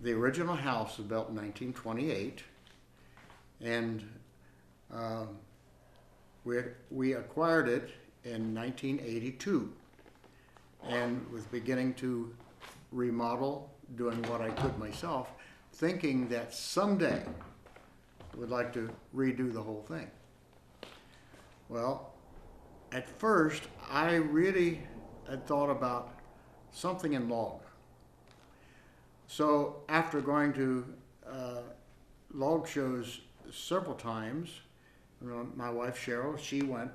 The original house was built in 1928, and uh, we acquired it in 1982, and was beginning to remodel, doing what I could myself, thinking that someday I would like to redo the whole thing. Well, at first, I really had thought about something in log. So after going to log shows several times, my wife Cheryl, she went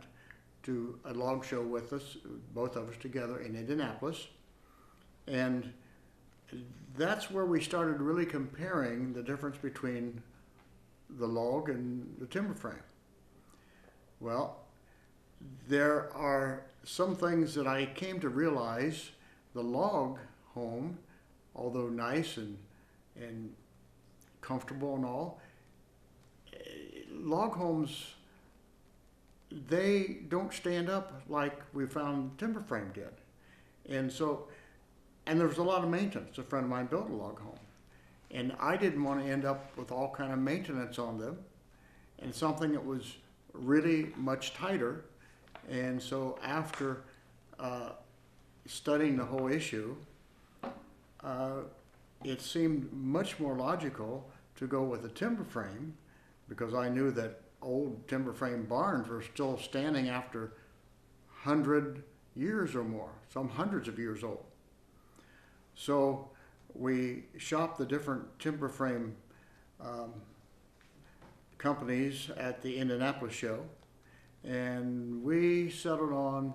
to a log show with us, both of us together in Indianapolis. And that's where we started really comparing the difference between the log and the timber frame. Well, there are some things that I came to realize. The log home, although nice and comfortable and all, log homes, they don't stand up like we found timber frame did. And so, and there was a lot of maintenance. A friend of mine built a log home, and I didn't want to end up with all kind of maintenance on them, and something that was really much tighter. And so after studying the whole issue, it seemed much more logical to go with a timber frame, because I knew that old timber frame barns were still standing after 100 years or more, some hundreds of years old. So we shopped the different timber frame companies at the Indianapolis show, and we settled on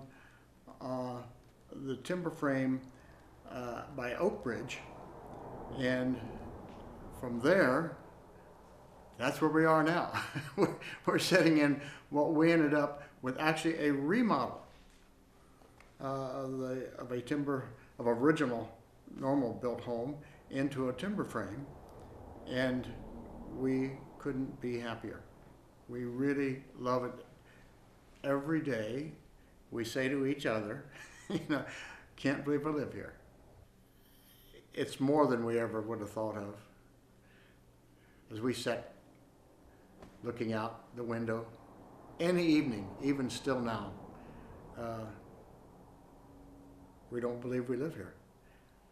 the timber frame by Oak Ridge. And from there, that's where we are now. We're sitting in what we ended up with, actually a remodel of a original normal built home into a timber frame, and we couldn't be happier. We really love it. Every day we say to each other, can't believe I live here. It's more than we ever would have thought of. As we sat looking out the window any evening, even still now, we don't believe we live here.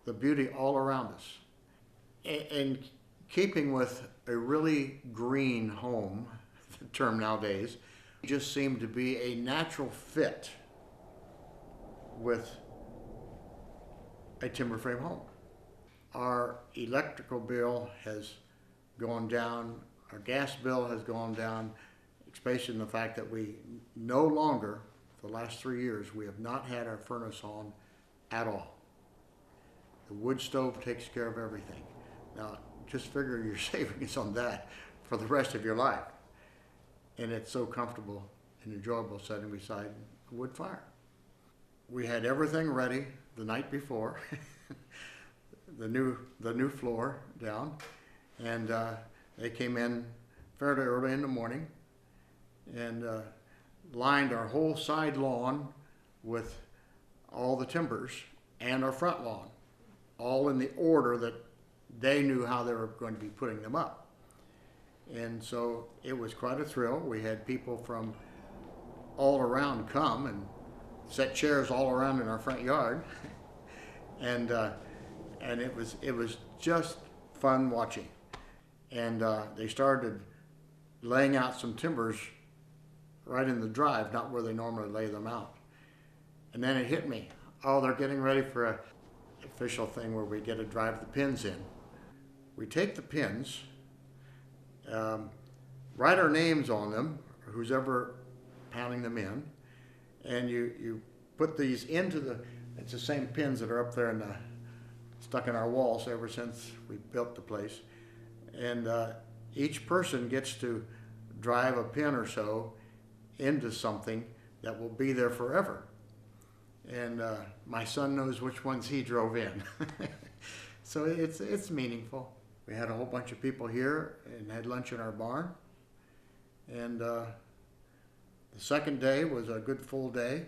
The beauty all around us. And keeping with a really green home, the term nowadays, just seemed to be a natural fit with a timber frame home. Our electrical bill has gone down, our gas bill has gone down, especially in the fact that we no longer, for the last 3 years, we have not had our furnace on at all. The wood stove takes care of everything. Now, just figure your savings on that for the rest of your life. And it's so comfortable and enjoyable sitting beside a wood fire. We had everything ready the night before, the new floor down, and they came in fairly early in the morning and lined our whole side lawn with all the timbers and our front lawn, all in the order that they knew how they were going to be putting them up. And so it was quite a thrill. We had people from all around come and set chairs all around in our front yard, and it was just fun watching. And they started laying out some timbers right in the drive, not where they normally lay them out. And then it hit me. Oh, they're getting ready for an official thing where we get to drive the pins in. We take the pins, write our names on them, or who's ever pounding them in, and you put these into it's the same pins that are up there stuck in our walls ever since we built the place. And each person gets to drive a pin or so into something that will be there forever. And my son knows which ones he drove in. So it's meaningful. We had a whole bunch of people here and had lunch in our barn. And the second day was a good full day.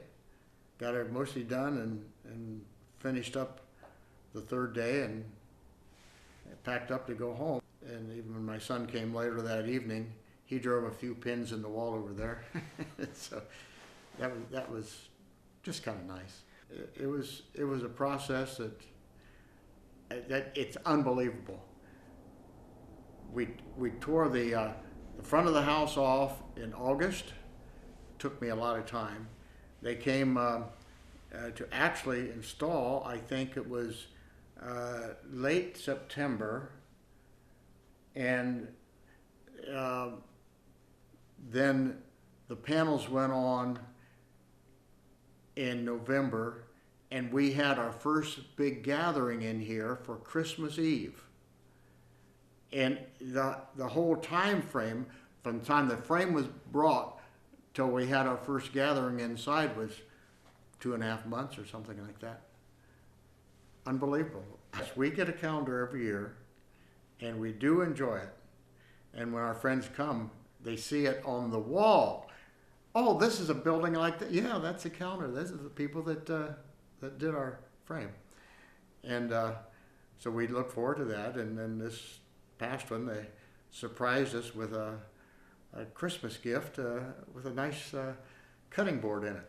Got it mostly done and finished up the third day, and packed up to go home. And even when my son came later that evening, he drove a few pins in the wall over there. So that was just kind of nice. It was a process that it's unbelievable. We tore the front of the house off in August. Took me a lot of time. They came to actually install, I think it was late September, and then the panels went on in November, and we had our first big gathering in here for Christmas Eve. And the whole time frame, from the time the frame was brought till we had our first gathering inside, was 2.5 months or something like that. Unbelievable. We get a calendar every year, and we do enjoy it. And when our friends come, they see it on the wall. Oh, this is a building like that. Yeah, that's a calendar. This is the people that did our frame. And so we look forward to that. And then this past one, they surprised us with a Christmas gift with a nice cutting board in it.